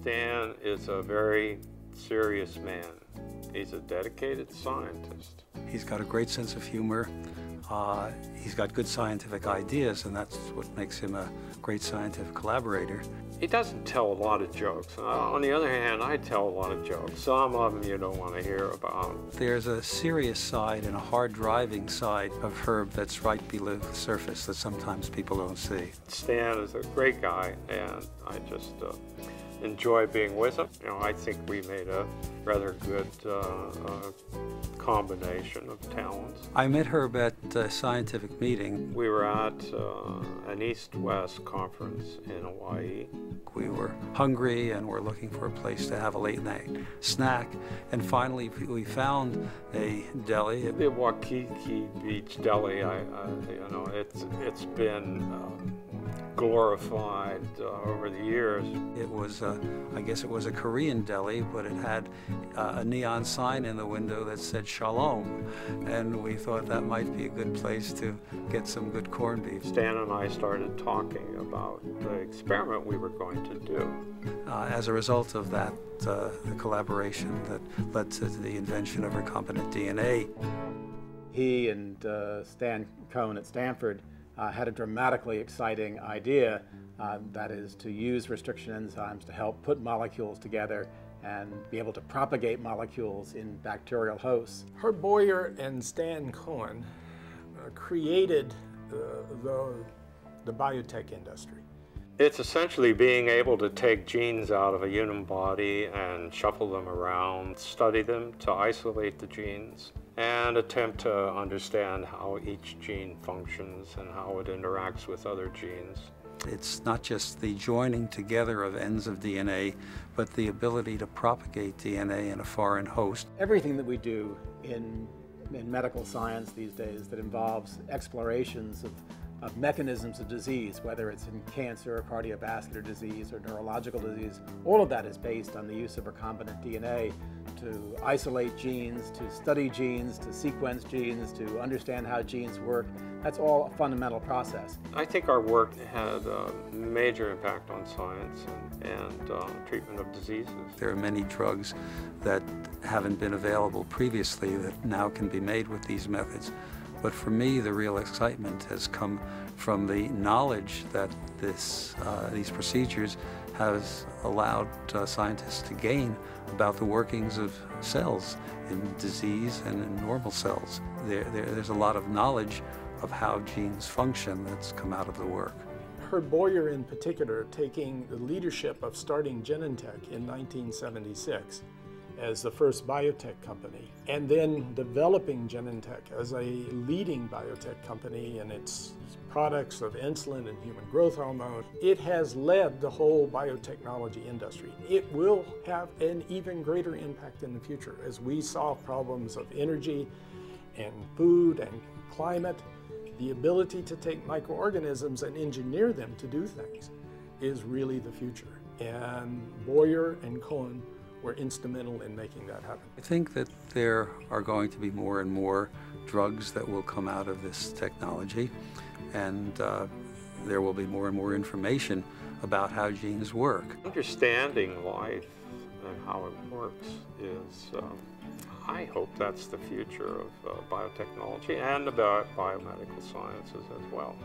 Stan is a very serious man. He's a dedicated scientist. He's got a great sense of humor. He's got good scientific ideas, and that's what makes him a great scientific collaborator. He doesn't tell a lot of jokes. On the other hand, I tell a lot of jokes. Some of them you don't want to hear about. There's a serious side and a hard-driving side of Herb that's right below the surface that sometimes people don't see. Stan is a great guy, and I just enjoy being with him. You know, I think we made a rather good combination of talents. I met Herb at a scientific meeting. We were at an East-West conference in Hawaii. We were hungry and were looking for a place to have a late-night snack, and finally we found a deli. The Waikiki Beach Deli, you know, it's been glorified over the years. It was, I guess it was a Korean deli, but it had a neon sign in the window that said Shalom, and we thought that might be a good place to get some good corned beef. Stan and I started talking about the experiment we were going to do. As a result of that, the collaboration that led to the invention of recombinant DNA. He and Stan Cohen at Stanford had a dramatically exciting idea, that is to use restriction enzymes to help put molecules together and be able to propagate molecules in bacterial hosts. Herb Boyer and Stan Cohen created the biotech industry. It's essentially being able to take genes out of a human body and shuffle them around, study them to isolate the genes, and attempt to understand how each gene functions and how it interacts with other genes. It's not just the joining together of ends of DNA, but the ability to propagate DNA in a foreign host. Everything that we do in medical science these days that involves explorations of mechanisms of disease, whether it's in cancer or cardiovascular disease or neurological disease, all of that is based on the use of recombinant DNA to isolate genes, to study genes, to sequence genes, to understand how genes work. That's all a fundamental process. I think our work had a major impact on science and treatment of diseases. There are many drugs that haven't been available previously that now can be made with these methods. But for me, the real excitement has come from the knowledge that these procedures has allowed scientists to gain about the workings of cells in disease and in normal cells. There's a lot of knowledge of how genes function that's come out of the work. Herb Boyer in particular taking the leadership of starting Genentech in 1976 as the first biotech company, and then developing Genentech as a leading biotech company in its products of insulin and human growth hormone. It has led the whole biotechnology industry. It will have an even greater impact in the future as we solve problems of energy and food and climate. The ability to take microorganisms and engineer them to do things is really the future. And Boyer and Cohen were instrumental in making that happen. I think that there are going to be more and more drugs that will come out of this technology, and there will be more and more information about how genes work. Understanding life and how it works is, I hope that's the future of biotechnology and about biomedical sciences as well.